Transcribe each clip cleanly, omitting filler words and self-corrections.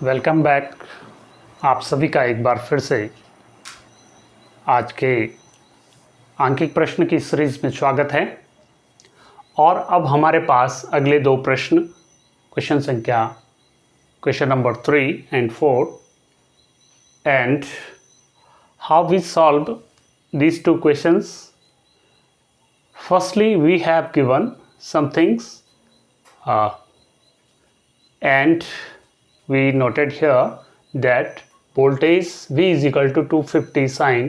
Welcome back. आप सभी का एक बार फिर से आज के आंकिक प्रश्न की सीरीज में स्वागत है। और अब हमारे पास अगले दो प्रश्न question number 3 and 4 and how we solve these two questions. Firstly, we have given some things and we noted here that voltage V is equal to 250 sine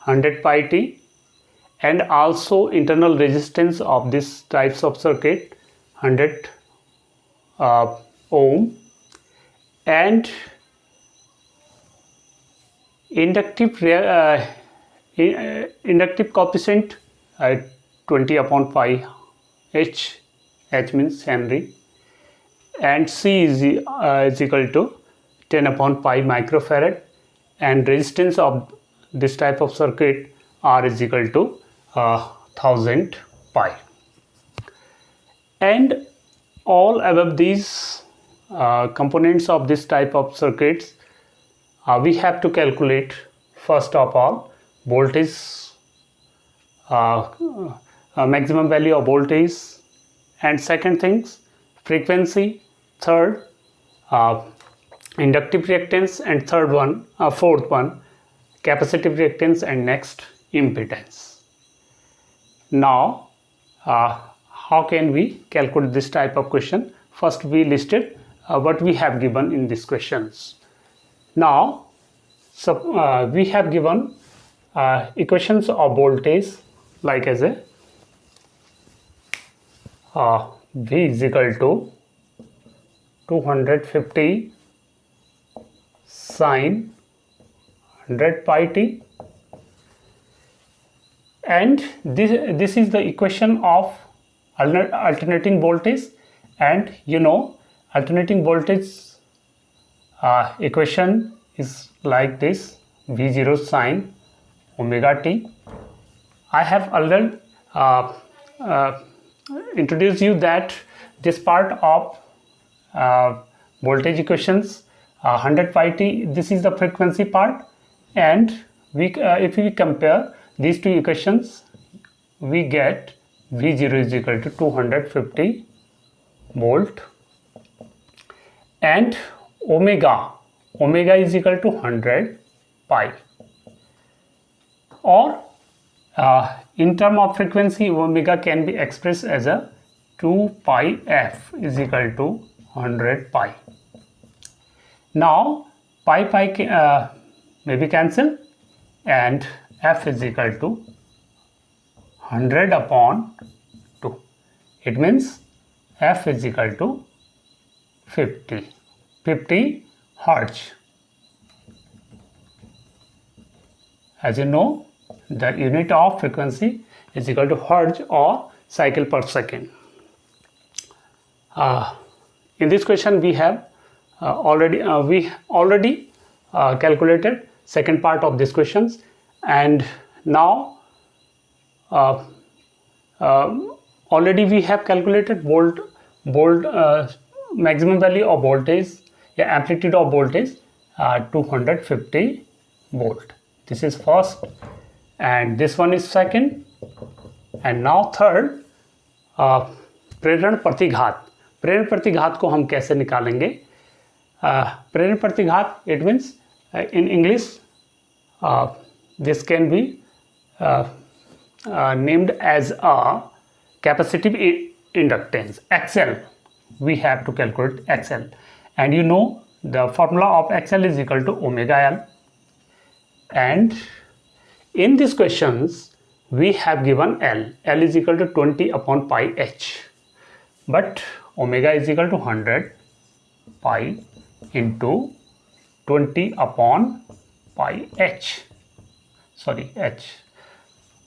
100 pi t, and also internal resistance of this types of circuit 100 ohm, and inductive coefficient 20 upon pi h means Henry, and C is equal to 10 upon pi microfarad, and resistance of this type of circuit R is equal to 1000 pi. And all above these components of this type of circuits, we have to calculate first of all voltage, maximum value of voltage, and second things frequency, third inductive reactance, and fourth one capacitive reactance, and next impedance. Now how can we calculate this type of question? First we listed what we have given in these questions. Now we have given equations of voltage like as a V is equal to 250 sine 100 pi t, and this is the equation of alternating voltage. And you know, alternating voltage equation is like this: V0 sine omega t. I have already introduced you that this part of voltage equations 100 pi t, this is the frequency part, and if we compare these two equations, we get V0 is equal to 250 volt, and omega is equal to 100 pi, or in term of frequency, omega can be expressed as a 2 pi f is equal to 100 pi. Now pi may be cancelled, and f is equal to 100 upon 2. It means f is equal to 50 hertz. As you know, the unit of frequency is equal to hertz or cycle per second. In this question we have already calculated second part of these questions, and now already we have calculated maximum value of voltage, amplitude of voltage 250 volt. This is first, and this one is second, and now third प्रेरण प्रतिघात को हम कैसे निकालेंगे? प्रेरण प्रतिघात, it means in English this can be named as a capacitive inductance, XL. We have to calculate XL, and you know the formula of XL is equal to omega L, and in these questions we have given L is equal to 20 upon pi h, but omega is equal to 100 pi into 20 upon pi h. Sorry, h.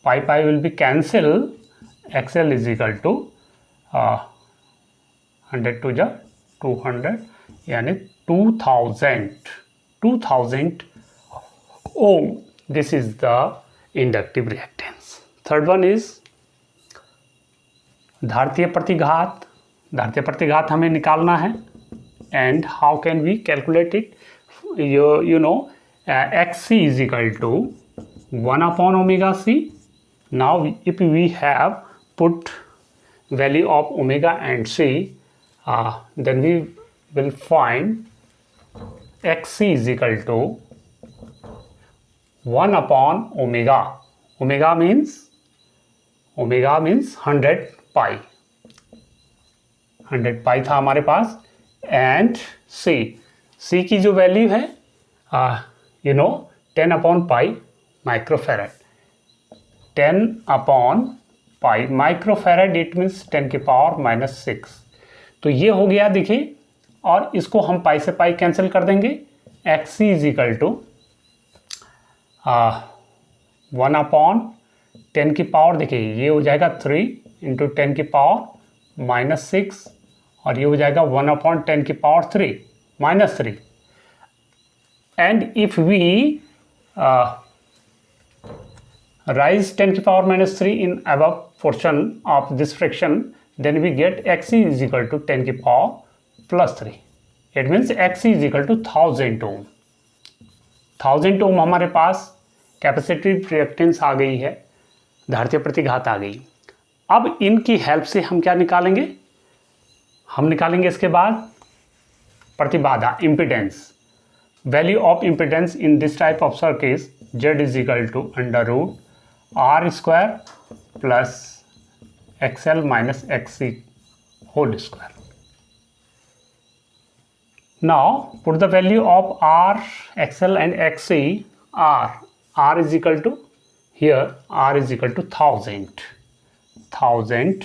Pi will be cancelled. XL is equal to 100 to the 200, यानी 2000 ohm. This is the inductive reactance. Third one is धारतीय प्रतिघात हमें निकालना है। and how can we calculate it? You know, xc is equal to 1 upon omega c. Now if we have put value of omega and c, then we will find xc is equal to 1 upon omega. Omega means 100 पाई, 100 पाई था हमारे पास. And सी की जो value है 10 upon pi microfarad. 10 upon pi microfarad, it means 10 की power -6. तो ये हो गया देखिए, और इसको हम पाई से पाई कैंसिल कर देंगे. X C is equal to 1 upon 10 की पावर, देखिए ये हो जाएगा 3 इंटू 10 की पावर -6, और ये हो जाएगा 1 अपॉन 10 की power 3 -3. And if we rise 10 की power -3 in above portion of this fraction, then we get xc is equal to 10 की power +3. It means xc is equal to 1000 ohm. 1000 ohm हमारे पास capacitive reactance आ गई है, धारिता प्रतिघात आ गई. अब इनकी हेल्प से हम क्या निकालेंगे? हम निकालेंगे इसके बाद प्रतिबाधा, impedance. Value of impedance in this type of circuit, z is equal to √r² plus XL minus XC whole square. Now put the value of R, XL and XC. R is equal to, here R is equal to 1000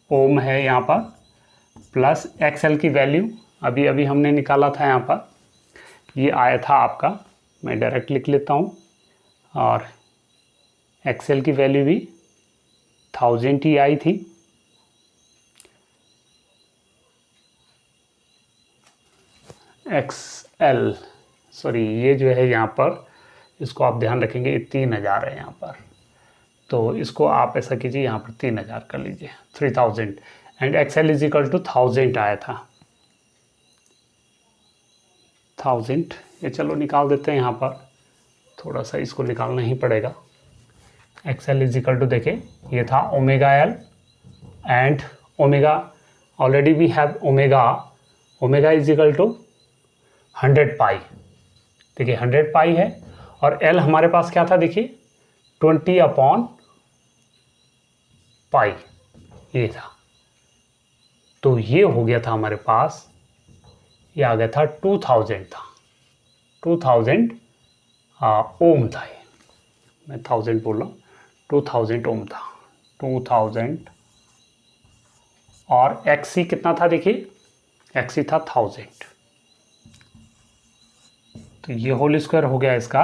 ओम है यहाँ पर, plus XL की value अभी हमने निकाला था यहाँ पर, ये आया था आपका, मैं डायरेक्ट लिख लेता हूँ, और XL की वैल्यू भी 1000 ही आई थी. XL, सॉरी, ये जो है यहाँ पर, इसको आप ध्यान रखेंगे, 3000 है यहाँ पर, तो इसको आप ऐसा कीजिए, यहाँ पर 3000 कर लीजिए, 3000. And XL is equal to 1000 आया था, 1000. ये चलो निकाल देते हैं, यहाँ पर थोड़ा सा इसको निकालना ही पड़ेगा. XL इज इक्वल टू, देखिए ये था omega L, and omega already we have omega is equal to 100 pi. देखिए 100 पाई है, और L हमारे पास क्या था, देखिए 20 अपॉन पाई, ये था. तो ये हो गया था हमारे पास, ये आ गया था 2000 था, 2000 ओम था. ये मैं 1000 बोल रहा हूँ, 2000 ओम था, 2000. और XC कितना था, देखिए XC था 1000. तो ये होल स्क्वायर हो गया इसका,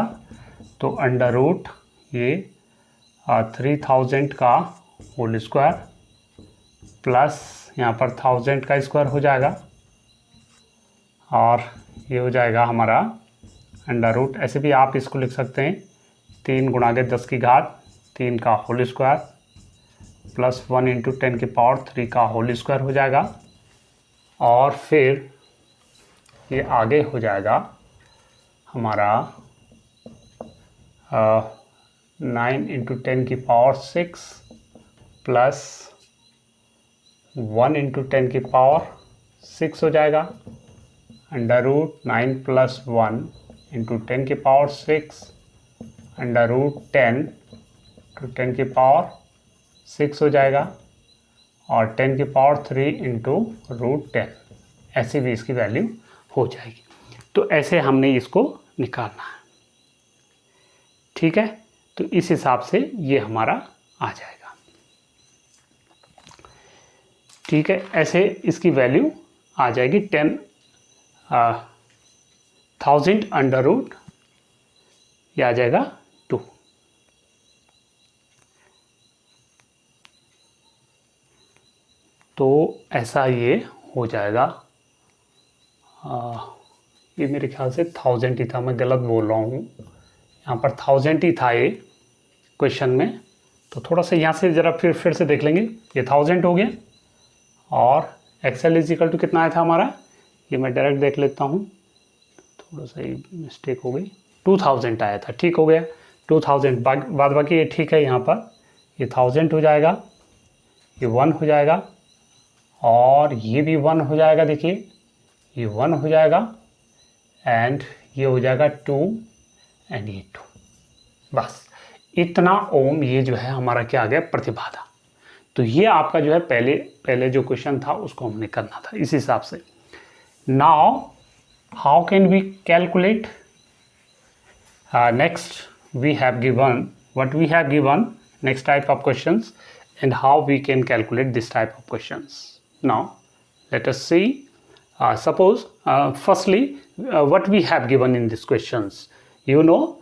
तो अंडर रूट ये 3000 का होल स्क्वायर प्लस यहाँ पर 1000 का स्क्वायर हो जाएगा, और ये हो जाएगा हमारा अंडर रूट. ऐसे भी आप इसको लिख सकते हैं, 3 गुणा के 10 की घात 3 का होल स्क्वायर प्लस 1 इंटू 10 की पावर 3 का होल स्क्वायर हो जाएगा. और फिर ये आगे हो जाएगा हमारा 9 इंटू 10 की पावर 6 प्लस 1 इंटू 10 की पावर 6 हो जाएगा, अंडर रूट 9 प्लस 1 इंटू 10 की पावर 6 अंडर रूट 10 टू 10 की पावर 6 हो जाएगा, और 10 की पावर 3 इंटू √10, ऐसी भी इसकी वैल्यू हो जाएगी. तो ऐसे हमने इसको निकालना है, ठीक है. तो इस हिसाब से ये हमारा आ जाएगा, ठीक है. ऐसे इसकी वैल्यू आ जाएगी 10,000 अंडर रूट, ये आ जाएगा 2. तो ऐसा ये हो जाएगा. ये मेरे ख्याल से 1000 ही था, मैं गलत बोल रहा हूँ, यहाँ पर 1000 ही था ये क्वेश्चन में. तो थोड़ा सा यहाँ से ज़रा फिर से देख लेंगे. ये 1000 हो गया, और XL इज इक्वल टू कितना आया था हमारा, ये मैं डायरेक्ट देख लेता हूँ, थोड़ा सा ही मिस्टेक हो गई, 2000 आया था, ठीक हो गया 2000, बाद बाकी ये ठीक है। यहाँ पर ये 1000 हो जाएगा, ये 1 हो जाएगा और ये भी 1 हो जाएगा, देखिए ये 1 हो जाएगा एंड ये हो जाएगा 2 एंड ये 2। बस इतना ओम ये जो है हमारा क्या आ गया, प्रतिबाधा। तो ये आपका जो है पहले जो क्वेश्चन था उसको हमने करना था इस हिसाब से। Now how can we calculate, next we have given what we have given next type of questions and how we can calculate this type of questions. Now let us see, suppose firstly what we have given in these questions, you know,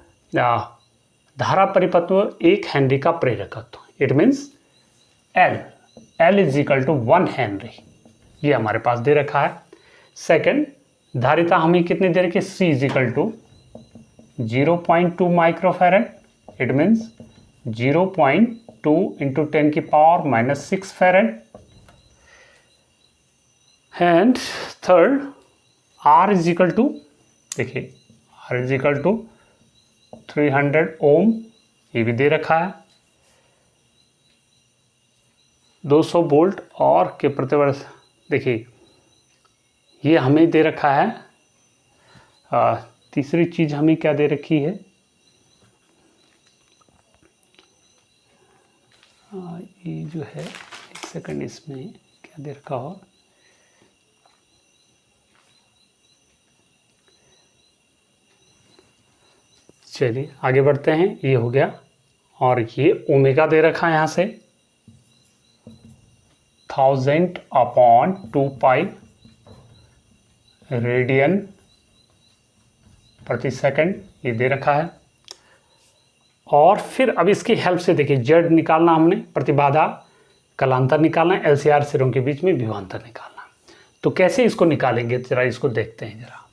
धारा परिपत्व 1 henry का प्रेरकत्व, it means L is equal to 1 henry, ये हमारे पास दे रखा है। Second, धारिता हमें कितनी दे रखी है, C is equal to 0.2 microfarad, it means 0.2 into 10 की power minus 6 farad. And third, R is equal to, देखिए R is equal to 300 ohm, ये भी दे रखा है। 200 वोल्ट और के प्रतिवर्ष, देखिए ये हमें दे रखा है। तीसरी चीज हमें क्या दे रखी है, ये जो है, एक सेकंड, इसमें क्या दे रखा हो, चलिए आगे बढ़ते हैं। ये हो गया और ये ओमेगा दे रखा है यहाँ से 1000/2 पाई रेडियन प्रति सेकंड, ये दे रखा है। और फिर अब इसकी हेल्प से देखिए जेड निकालना हमने, प्रतिबाधा, कलांतर निकालना, एलसीआर सिरों के बीच में विभवांतर निकालना। तो कैसे इसको निकालेंगे, जरा इसको देखते हैं जरा।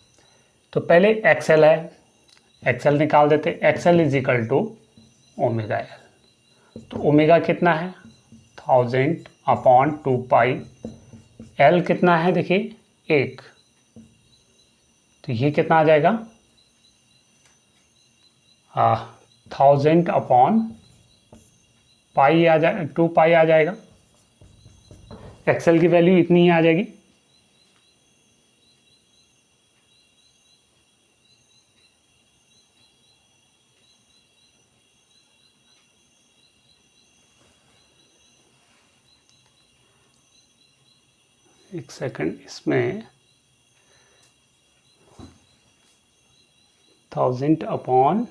तो पहले एक्सएल है, एक्सएल निकाल देते। XL is equal to omega L. तो ओमेगा कितना है 1000/2 पाई, एल कितना है देखिए 1, तो ये कितना आ जाएगा 1000/पाई आ जाए 2 पाई आ जाएगा। एक्सएल की वैल्यू इतनी ही आ जाएगी। एक सेकंड, इसमें 1000 अपॉन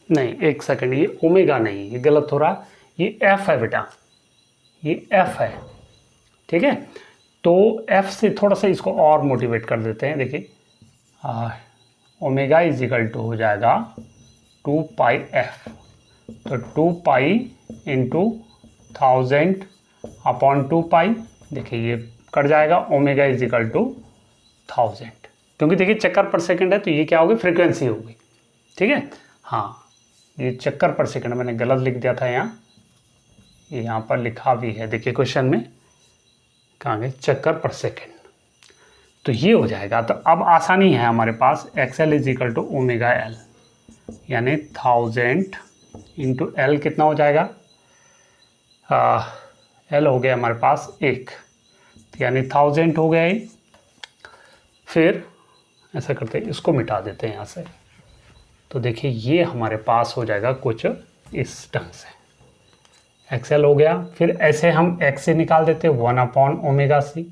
नहीं, एक सेकंड, ये ओमेगा नहीं, ये गलत हो रहा, ये एफ है बेटा, ये एफ है, ठीक है। तो एफ से थोड़ा सा इसको और मोटिवेट कर देते हैं। देखिए ओमेगा इज इक्वल टू हो जाएगा 2 पाई एफ, तो 2 पाई इंटू 1000/2 पाई, देखिए ये कट जाएगा, ओमेगा इज इक्वल टू 1000, क्योंकि देखिए चक्कर पर सेकंड है तो ये क्या होगी, फ्रीक्वेंसी होगी, ठीक है। हाँ, ये चक्कर पर सेकंड मैंने गलत लिख दिया था, यहाँ पर लिखा भी है, देखिए क्वेश्चन में कहाँ गए, चक्कर पर सेकंड, तो ये हो जाएगा। तो अब आसानी है हमारे पास, X L is equal to omega L, यानी 1000 इंटू एल कितना हो जाएगा, एल हो गया हमारे पास 1, यानी 1000 हो गया ही। फिर ऐसा करते हैं, इसको मिटा देते हैं यहाँ से, तो देखिए ये हमारे पास हो जाएगा कुछ इस ढंग से, एक्सएल हो गया। फिर ऐसे हम एक्स से निकाल देते 1/ओमेगा सी,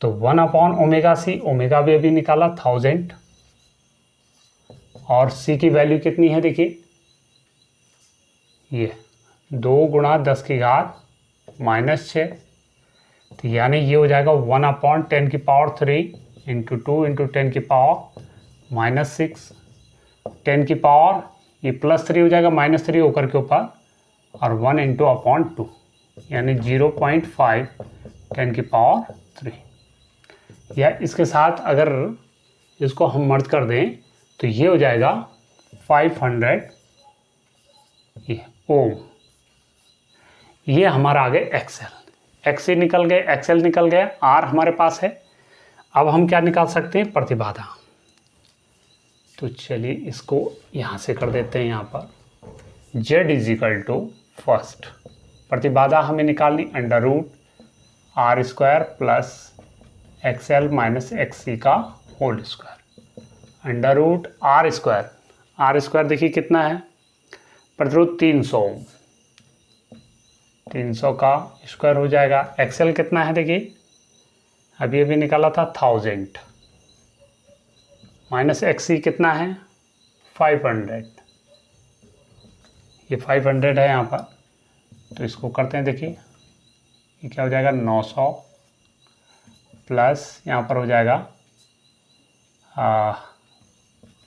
तो 1/ओमेगा सी, ओमेगा भी अभी निकाला 1000, और सी की वैल्यू कितनी है देखिए, ये 2 × 10⁻⁻⁶, तो यानी ये हो जाएगा 1/10⁻³ इंटू 2 इंटू 10⁻⁻⁶, 10 की पावर ये +3 हो जाएगा, -3 होकर के ऊपर, और 1 × 2, यानी 0.5 10⁻³ या इसके साथ अगर इसको हम मर्ज कर दें तो ये हो जाएगा 500 ओम। ये हमारा आ गया एक्सएल, एक्सी निकल गए, एक्सएल निकल गया, आर हमारे पास है। अब हम क्या निकाल सकते हैं, प्रतिबाधा। तो चलिए इसको यहाँ से कर देते हैं। यहाँ पर Z = फर्स्ट प्रतिबाधा हमें निकालनी √R² plus XL minus XC का होल स्क्वायर। √R², देखिए कितना है, प्रतिरोध 300 ओम, 300 का स्क्वायर हो जाएगा। XL कितना है देखिए, अभी निकाला था 1000, माइनस XC कितना है 500, ये 500 है यहाँ पर। तो इसको करते हैं, देखिए ये क्या हो जाएगा 900 प्लस यहाँ पर हो जाएगा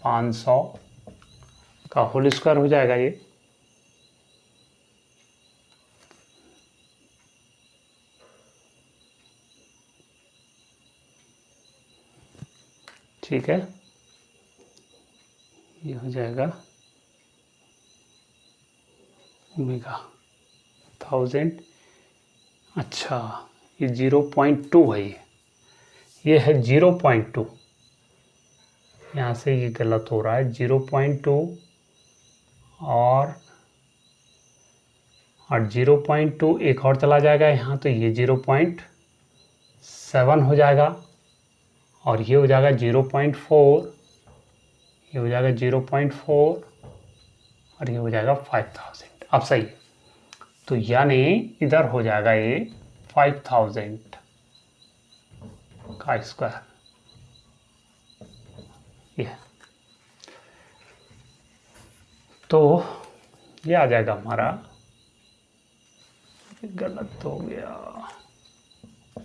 500 का होल स्क्वायर हो जाएगा ये। ठीक है, ये हो जाएगा ओमेगा 1000। अच्छा, ये 0.2 है, ये है 0.2, यहाँ से ये गलत हो रहा है 0.2 और 0.2 एक और चला जाएगा यहाँ, तो ये 0.7 हो जाएगा और ये हो जाएगा 0.4, ये हो जाएगा 0.4 और ये हो जाएगा 5000। अब सही है, तो यानी इधर हो जाएगा ये 5000 का स्क्वायर, ये तो ये आ जाएगा हमारा, गलत हो गया,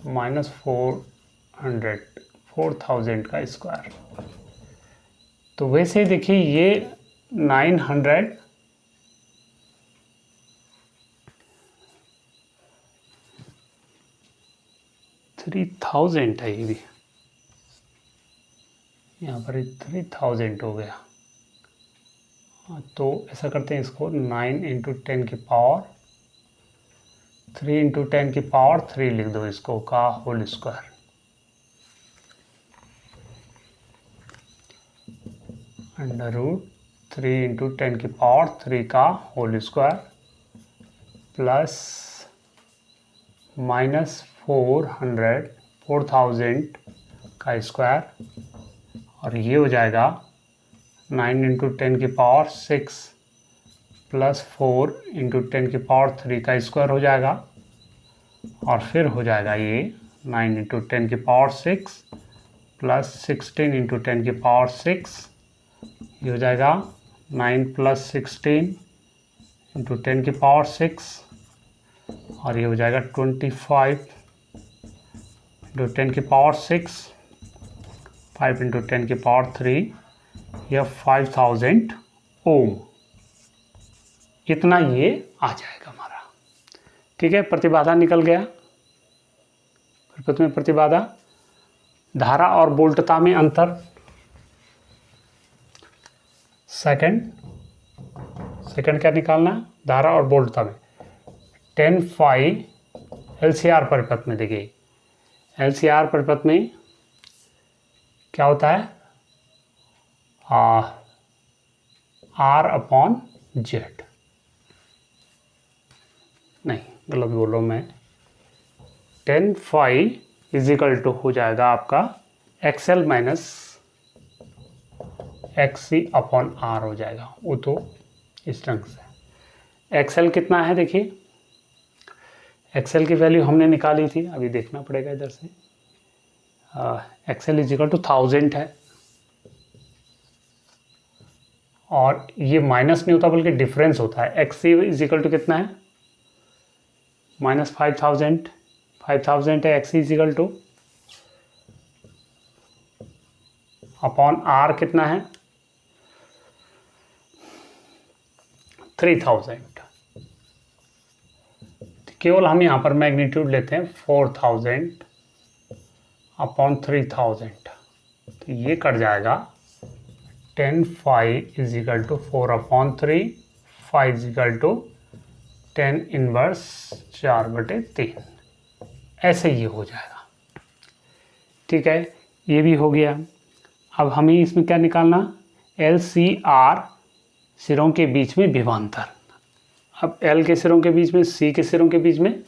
-4000 का स्क्वायर। तो वैसे देखिए ये 3000 है, ये भी यहाँ पर 3000 हो गया। तो ऐसा करते हैं, इसको 9 × 10⁻3 लिख दो इसको, का होल स्क्वायर। √3 × 10⁻³ का होल स्क्वायर प्लस -4000 का स्क्वायर, और ये हो जाएगा 9 × 10⁻6 प्लस 4 × 10⁻³ का स्क्वायर हो जाएगा, और फिर हो जाएगा ये 9 × 10⁻6 प्लस 16 × 10⁻6, ये हो जाएगा 9 + 16 × 10⁻6, और ये हो जाएगा 25 × 10⁻6, 5 × 10⁻3, यह 5000 ओम, इतना ये आ जाएगा हमारा। ठीक है, प्रतिबाधा निकल गया। प्रथम प्रतिबाधा, धारा और वोल्टता में अंतर। सेकंड क्या निकालना, धारा और वोल्टता में। 10 फाई LCR परिपथ में, देखिए LCR परिपथ में क्या होता है, R/Z, नहीं गलत बोल रहा हूँ मैं, 10 फाई = हो जाएगा आपका XL माइनस XC/R हो जाएगा, वो तो इस ढंग से। XL कितना है देखिए, XL की वैल्यू हमने निकाली थी, अभी देखना पड़ेगा इधर से। XL = 1000 है, और ये माइनस नहीं होता बल्कि डिफरेंस होता है। XC = कितना है, -5000, 5000 है। XC = R कितना है 3000। केवल हम यहाँ पर मैग्नीट्यूड लेते हैं 4000/3000, तो ये कट जाएगा 10 five is equal to 4/3, 5 is equal to 10 inverse 4/3, ऐसे ये हो जाएगा। ठीक है, ये भी हो गया। अब हमें इसमें क्या निकालना, LCR सिरों के बीच में विभवांतर। अब L के सिरों के बीच में, C के सिरों के बीच में,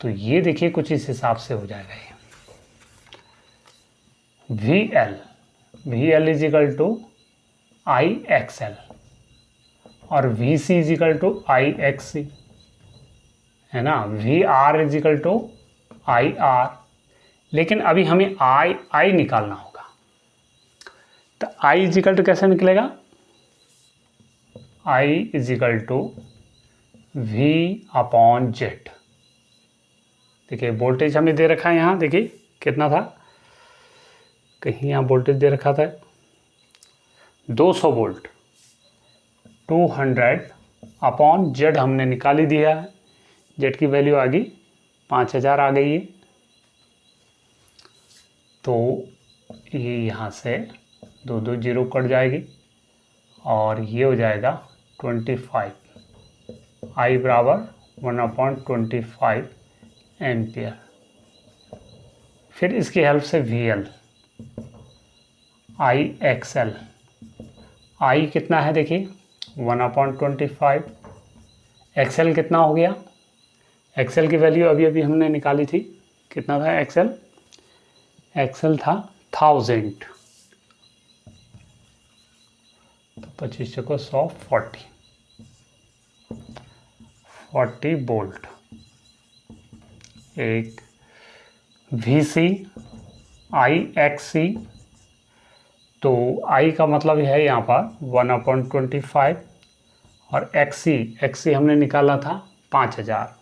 तो ये देखिए कुछ इस हिसाब से हो जाएगा ये। VL is equal to IXL और VC is equal to IXC, है ना। VR is equal to IR, लेकिन अभी हमें I निकालना होगा। तो I इज इक्वल टू कैसे निकलेगा, I is equal to V/Z। देखिए वोल्टेज हमें दे रखा है यहाँ, देखिए कितना था, कहीं यहाँ वोल्टेज दे रखा था 200 वोल्ट, 200/Z हमने निकाल ही दिया है। Z की वैल्यू आ गई 5000 आ गई है। तो ये यहाँ से 2 जीरो कट जाएगी और ये हो जाएगा 25, I बराबर 1/25 एम्पियर। फिर इसकी हेल्प से VL, IXL, I कितना है देखिए 1/25, XL कितना हो गया, XL की वैल्यू अभी अभी हमने निकाली थी, कितना था XL था 1000, तो 25 को 100, 40 वोल्ट। एक VC, IXC, तो I का मतलब है यहाँ पर 1/25 और XC हमने निकाला था 5000,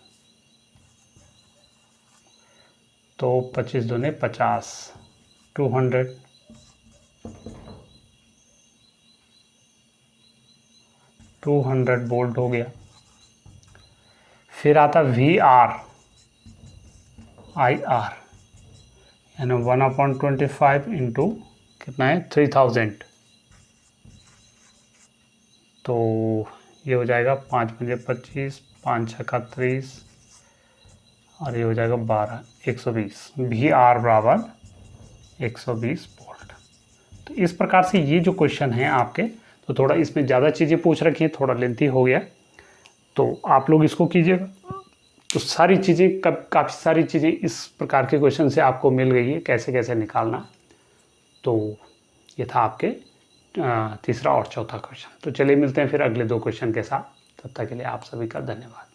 तो 25 दूने 50, 200 वोल्ट हो गया। फिर आता VR, IR, यानी 1/25 इंटू कितना है 3000, तो ये हो जाएगा 5 × 25, 5 × 6 = 30 और ये हो जाएगा 12, 120। VR बराबर 120 वोल्ट। तो इस प्रकार से ये जो क्वेश्चन हैं आपके, तो थोड़ा इसमें ज़्यादा चीज़ें पूछ रखी हैं, थोड़ा लेंथी हो गया, तो आप लोग इसको कीजिएगा। तो सारी चीज़ें काफ़ी सारी चीज़ें इस प्रकार के क्वेश्चन से आपको मिल गई है, कैसे कैसे निकालना। तो ये था आपके तीसरा और चौथा क्वेश्चन। तो चलिए मिलते हैं फिर अगले 2 क्वेश्चन के साथ, तब तक के लिए आप सभी का धन्यवाद।